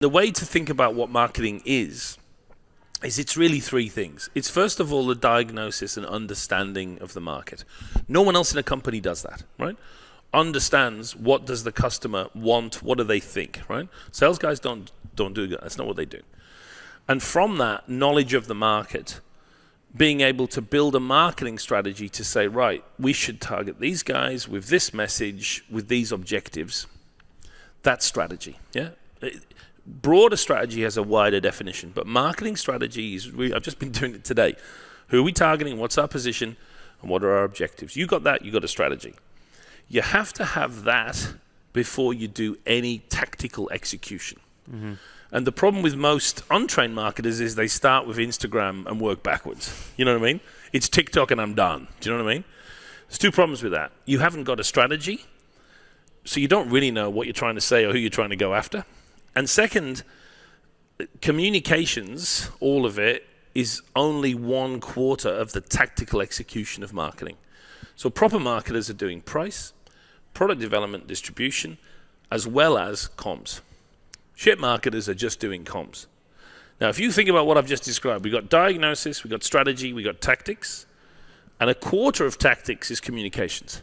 The way to think about what marketing is it's really three things. It's first of all the diagnosis and understanding of the market. No one else in a company does that, right? Understands what does the customer want, what do they think, right? Sales guys don't do that. That's not what they do. And from that knowledge of the market, being able to build a marketing strategy to say, right, we should target these guys with this message, with these objectives. That's strategy, yeah? Broader strategy has a wider definition, but marketing strategy is really, I've just been doing it today. Who are we targeting? What's our position? And what are our objectives? You got that, you got a strategy. You have to have that before you do any tactical execution. Mm-hmm. And the problem with most untrained marketers is they start with Instagram and work backwards. You know what I mean? It's TikTok and I'm done. Do you know what I mean? There's two problems with that. You haven't got a strategy, so you don't really know what you're trying to say or who you're trying to go after. And second, communications, all of it, is only 1/4 of the tactical execution of marketing. So proper marketers are doing price, product development, distribution, as well as comms. Shit marketers are just doing comms. Now, if you think about what I've just described, we've got diagnosis, we've got strategy, we've got tactics, and 1/4 of tactics is communications.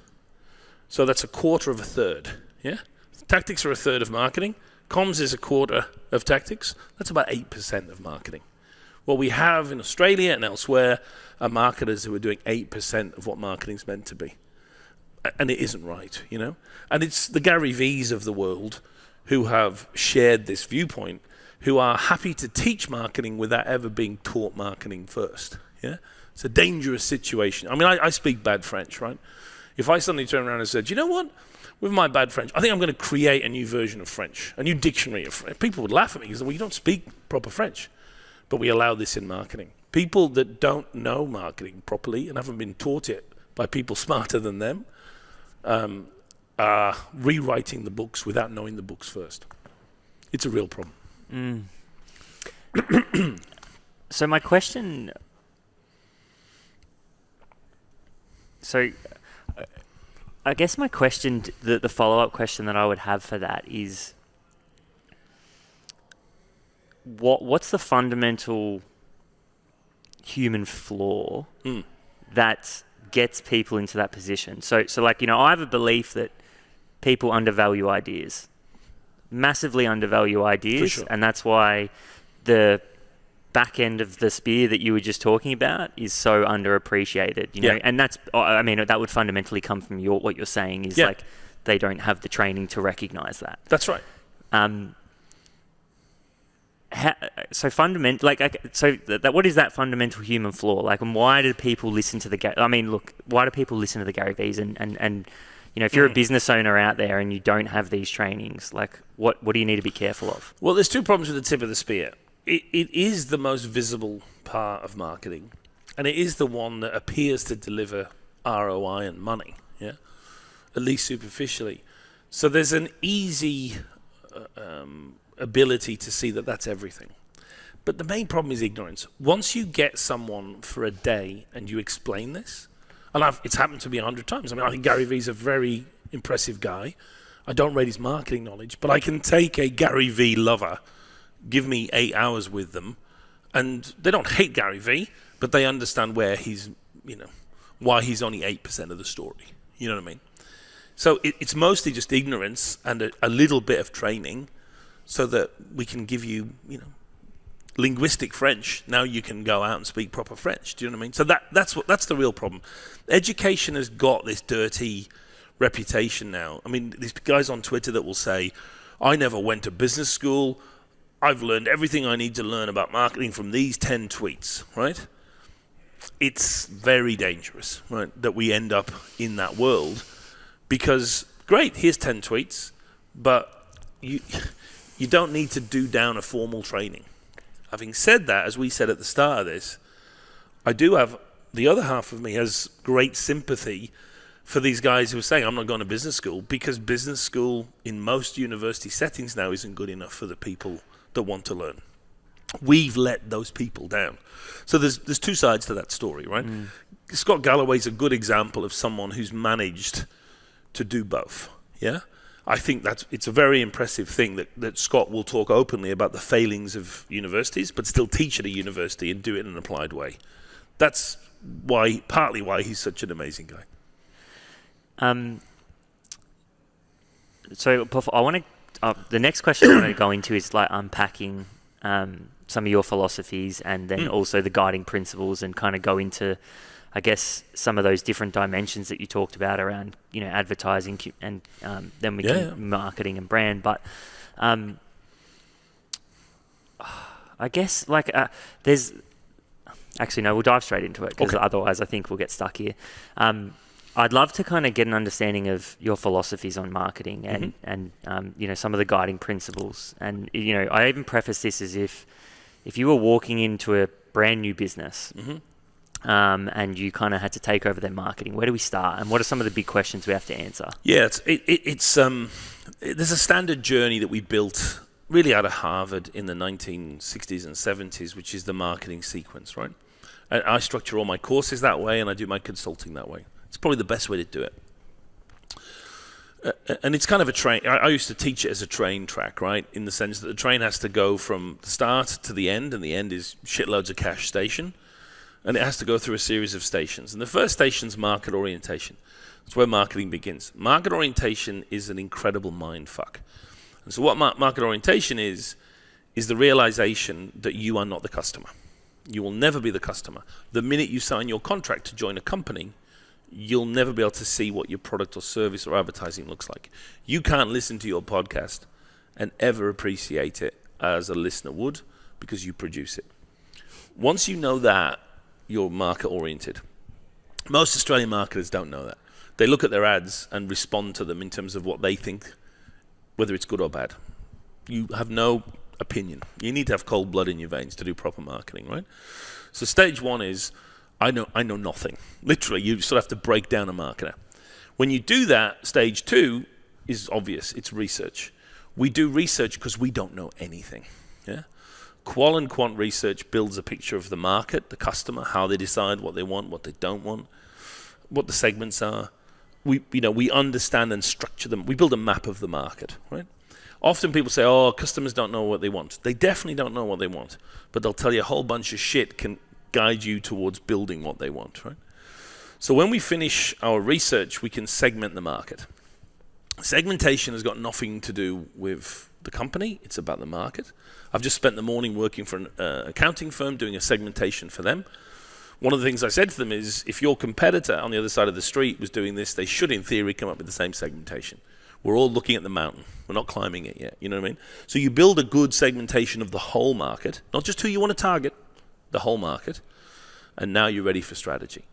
So that's 1/4 of a third, yeah? Tactics are 1/3 of marketing. Comms is 1/4 of tactics. That's about 8% of marketing. What we have in Australia and elsewhere are marketers who are doing 8% of what marketing's meant to be. And it isn't right, you know? And it's the Gary Vees of the world who have shared this viewpoint, who are happy to teach marketing without ever being taught marketing first, yeah? It's a dangerous situation. I mean, I speak bad French, right? If I suddenly turn around and said, you know what? With my bad French, I think I'm going to create a new version of French, a new dictionary of French. People would laugh at me because, well, you don't speak proper French. But we allow this in marketing. People that don't know marketing properly and haven't been taught it by people smarter than them are rewriting the books without knowing the books first. It's a real problem. So my question... I guess my question, the follow-up question that I would have for that is, what's the fundamental human flaw that gets people into that position? So like, you know, I have a belief that people undervalue ideas, massively undervalue ideas, for sure. And that's why the back end of the spear that you were just talking about is so underappreciated, you know, yeah. And that's, I mean, that would fundamentally come from what you're saying is like they don't have the training to recognize that. That's right. What is that fundamental human flaw? Like, and why do people listen to why do people listen to the Gary Vees? And you know, if you're a business owner out there and you don't have these trainings, like, what do you need to be careful of? Well, there's two problems with the tip of the spear. It is the most visible part of marketing, and it is the one that appears to deliver ROI and money, yeah, at least superficially. So there's an easy ability to see that that's everything. But the main problem is ignorance. Once you get someone for a day and you explain this, and it's happened to me 100 times. I mean, I think Gary Vee's a very impressive guy. I don't rate his marketing knowledge, but I can take a Gary Vee lover, give me 8 hours with them, and they don't hate Gary Vee, but they understand where he's, you know, why he's only 8% of the story. You know what I mean? So it's mostly just ignorance and a little bit of training so that we can give you, you know, linguistic French. Now you can go out and speak proper French. Do you know what I mean? So that's the real problem. Education has got this dirty reputation now. I mean, these guys on Twitter that will say, I never went to business school. I've learned everything I need to learn about marketing from these 10 tweets, right? It's very dangerous, right, that we end up in that world because, great, here's 10 tweets, but you don't need to do down a formal training. Having said that, as we said at the start of this, I do have, the other half of me has great sympathy for these guys who are saying, I'm not going to business school, because business school in most university settings now isn't good enough for the people that want to learn. We've let those people down. So there's two sides to that story, right? Scott Galloway's a good example of someone who's managed to do both, yeah? I think it's a very impressive thing that Scott will talk openly about the failings of universities, but still teach at a university and do it in an applied way. That's partly why he's such an amazing guy. So I want to. The next question I want to go into is like unpacking some of your philosophies, and then also the guiding principles, and kind of go into, I guess, some of those different dimensions that you talked about around, advertising and then we can marketing and brand. But I guess there's actually no, we'll dive straight into it because otherwise I think we'll get stuck here. I'd love to kind of get an understanding of your philosophies on marketing and some of the guiding principles. And I even preface this as if you were walking into a brand new business. And you kind of had to take over their marketing. Where do we start? And what are some of the big questions we have to answer? Yeah, there's a standard journey that we built really out of Harvard in the 1960s and 70s, which is the marketing sequence, right? I structure all my courses that way, and I do my consulting that way. It's probably the best way to do it. And it's kind of a train. I used to teach it as a train track, right? In the sense that the train has to go from the start to the end, and the end is shitloads of cash station. And it has to go through a series of stations. And the first station is market orientation. That's where marketing begins. Market orientation is an incredible mind fuck. And so what market orientation is the realization that you are not the customer. You will never be the customer. The minute you sign your contract to join a company, you'll never be able to see what your product or service or advertising looks like. You can't listen to your podcast and ever appreciate it as a listener would because you produce it. Once you know that, you're market oriented. Most Australian marketers don't know that. They look at their ads and respond to them in terms of what they think, whether it's good or bad. You have no opinion. You need to have cold blood in your veins to do proper marketing, right? So stage one is, I know nothing. Literally, you sort of have to break down a marketer. When you do that, stage two is obvious. It's research. We do research because we don't know anything. Yeah. Qual and quant research builds a picture of the market, the customer, how they decide what they want, what they don't want, what the segments are. We understand and structure them. We build a map of the market, right? Often people say, oh, customers don't know what they want. They definitely don't know what they want, but they'll tell you a whole bunch of shit can guide you towards building what they want, right? So when we finish our research, we can segment the market. Segmentation has got nothing to do with the company. It's about the market. I've just spent the morning working for an accounting firm doing a segmentation for them. One of the things I said to them is, if your competitor on the other side of the street was doing this, they should, in theory, come up with the same segmentation. We're all looking at the mountain. We're not climbing it yet. You know what I mean? So you build a good segmentation of the whole market, not just who you want to target, the whole market, and now you're ready for strategy.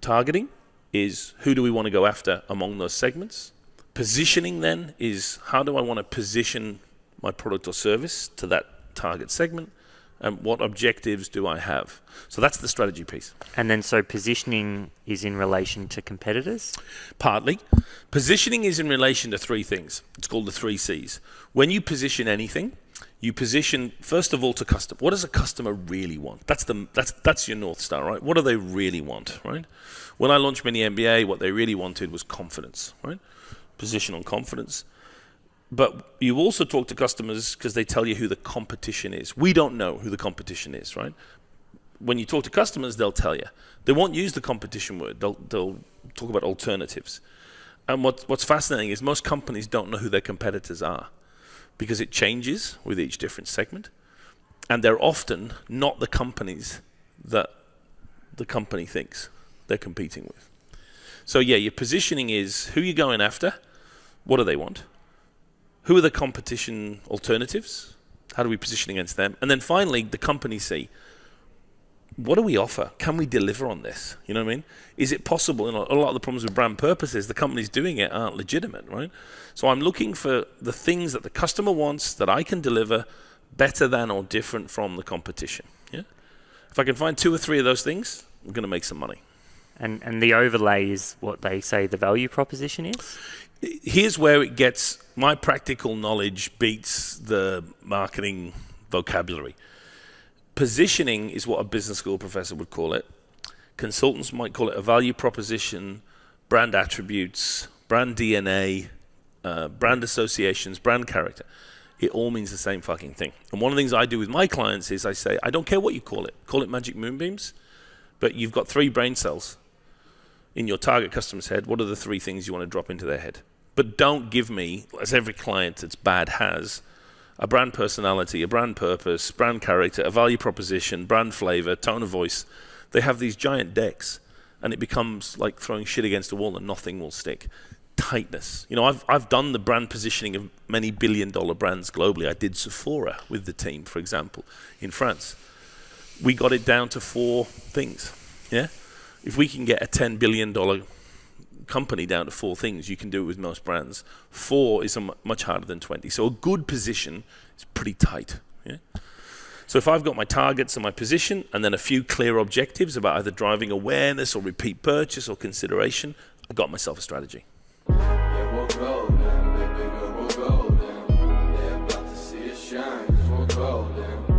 Targeting is who do we want to go after among those segments. Positioning then is how do I want to position my product or service to that target segment, and what objectives do I have? So that's the strategy piece. And then so positioning is in relation to competitors? Partly. Positioning is in relation to three things. It's called the 3 C's. When you position anything, you position, first of all, to customer. What does a customer really want? That's your North Star, right? What do they really want, right? When I launched Mini MBA, what they really wanted was confidence, right? Position on confidence. But you also talk to customers because they tell you who the competition is. We don't know who the competition is, right? When you talk to customers, they'll tell you. They won't use the competition word. They'll talk about alternatives. And what's fascinating is most companies don't know who their competitors are because it changes with each different segment. And they're often not the companies that the company thinks they're competing with. So yeah, your positioning is who you're going after, what do they want, who are the competition alternatives, how do we position against them, and then finally the company C. What do we offer? Can we deliver on this? You know what I mean? Is it possible? A lot of the problems with brand purpose is the companies doing it aren't legitimate, right? So I'm looking for the things that the customer wants that I can deliver better than or different from the competition. Yeah. If I can find 2 or 3 of those things, we're going to make some money. And the overlay is what they say the value proposition is? Here's where it gets, my practical knowledge beats the marketing vocabulary. Positioning is what a business school professor would call it. Consultants might call it a value proposition, brand attributes, brand DNA, brand associations, brand character. It all means the same fucking thing. And one of the things I do with my clients is I say, I don't care what you call it magic moonbeams, but you've got 3 brain cells in your target customer's head. What are the 3 things you want to drop into their head? But don't give me, as every client that's bad has, a brand personality, a brand purpose, brand character, a value proposition, brand flavor, tone of voice. They have these giant decks, and it becomes like throwing shit against a wall and nothing will stick. Tightness. I've done the brand positioning of many billion-dollar brands globally. I did Sephora with the team, for example, in France. We got it down to 4 things. Yeah, if we can get a $10 billion company down to 4 things, you can do it with most brands. 4 is much harder than 20. So a good position is pretty tight. Yeah. So if I've got my targets and my position, and then a few clear objectives about either driving awareness or repeat purchase or consideration, I got myself a strategy. Yeah, we'll go down, baby girl, we'll go down. They're about to see us shine, 'cause we'll go down.